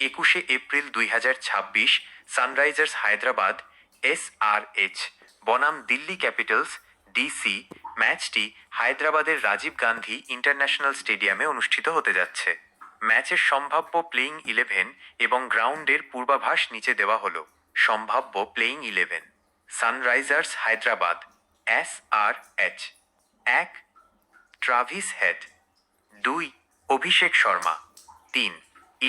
21 April 2026 Sunrisers Hyderabad SRH বনাম Delhi Capitals DC ম্যাচটি হায়দ্রাবাদের রাজীব গান্ধী ইন্টারন্যাশনাল স্টেডিয়ামে অনুষ্ঠিত হতে যাচ্ছে। ম্যাচের সম্ভাব্য প্লেইং 11 এবং গ্রাউন্ডের পূর্বাভাস নিচে দেওয়া হল। সম্ভাব্য playing 11 Sunrisers Hyderabad SRH 1 Travis head 2 Abhishek Sharma 3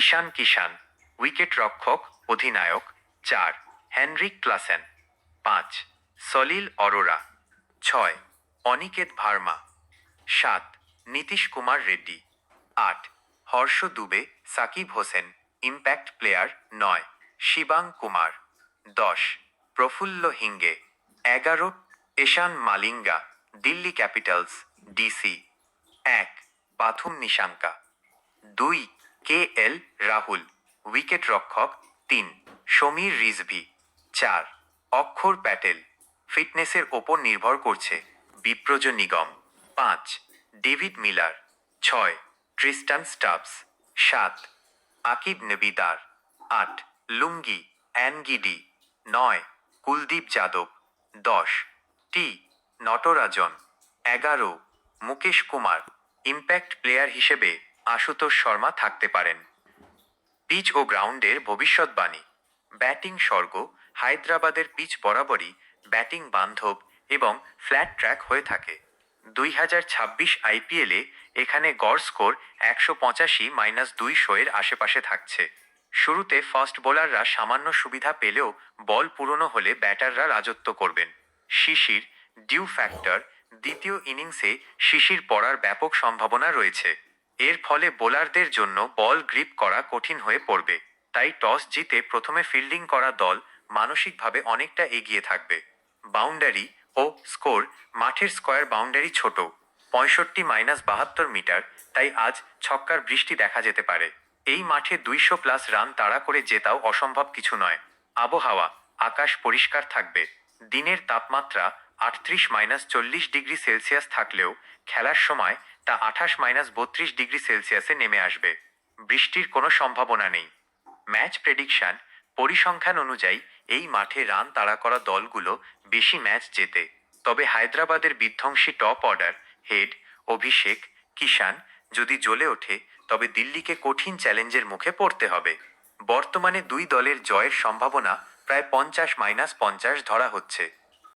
ঈশান কিষান উইকেট রক্ষক অধিনায়ক 4 হেনরিক ক্লাসেন 5 সলিল অরোরা 6 অনিকেত ভার্মা 7 নীতিশ কুমার রেড্ডি 8 হর্ষ দুবে সাকিব হোসেন ইম্প্যাক্ট প্লেয়ার 9 শিবাং কুমার 10 প্রফুল্ল হিঙ্গে 11 Eshan Malinga Delhi Capitals DC 1 Pathum Nissanka 2 KL Rahul wicket রক্ষক 3 সমীর রিজভি 4 অক্ষর প্যাটেল ফিটনেসের ওপর নির্ভর করছে Vipraj Nigam 5 David Miller 6 Tristan Stubbs 7 Aqib Nabi Dar 8 Lungi Ngidi 9 Kuldeep Yadav 10 T Natarajan 11 Mukesh Kumar impact player হিসেবে আশুতোষ শর্মা থাকতে পারেন। পিচ ও গ্রাউন্ডের ভবিষ্যৎবাণী। ব্যাটিং স্বর্গ হায়দ্রাবাদের পিচ বরাবরই ব্যাটিং বান্ধব এবং ফ্ল্যাট ট্র্যাক হয়ে থাকে। 2026 IPL-এ এখানে গড় স্কোর 185-200 এর আশেপাশে থাকছে। শুরুতে ফাস্ট বোলাররা সামান্য সুবিধা পেলেও বল পুরনো হলে ব্যাটাররা রাজত্ব করবেন। শিশির ডিউ ফ্যাক্টর দ্বিতীয় ইনিংসে শিশির পড়ার ব্যাপক সম্ভাবনা রয়েছে। এর ফলে বোলারদের জন্য বল গ্রিপ করা কঠিন হয়ে পড়বে। তাই টস জিতে প্রথমে ফিল্ডিং করা দল মানসিকভাবে অনেকটা এগিয়ে থাকবে। বাউন্ডারি ও স্কোর মাঠের স্কয়ার বাউন্ডারি ছোট 65-72 মিটার, তাই আজ ছক্কার বৃষ্টি দেখা যেতে পারে। এই মাঠে 200+ রান তাড়া করে জেতাও অসম্ভব কিছু নয়। আবহাওয়া আকাশ পরিষ্কার থাকবে। দিনের তাপমাত্রা 38-40 ডিগ্রি সেলসিয়াস থাকলেও খেলার সময় তা 28-32 ডিগ্রি সেলসিয়াসে নেমে আসবে। বৃষ্টির কোনো সম্ভাবনা নেই। ম্যাচ প্রেডিকশন পরিসংখ্যান অনুযায়ী এই মাঠে রান তাড়া করা দলগুলো বেশি ম্যাচ জেতে। তবে হায়দ্রাবাদের বিধ্বংসী টপ অর্ডার হেড অভিষেক কিষান যদি জ্বলে ওঠে তবে দিল্লিকে কঠিন চ্যালেঞ্জের মুখে পড়তে হবে। বর্তমানে দুই দলের জয়ের সম্ভাবনা প্রায় 50-50 ধরা হচ্ছে।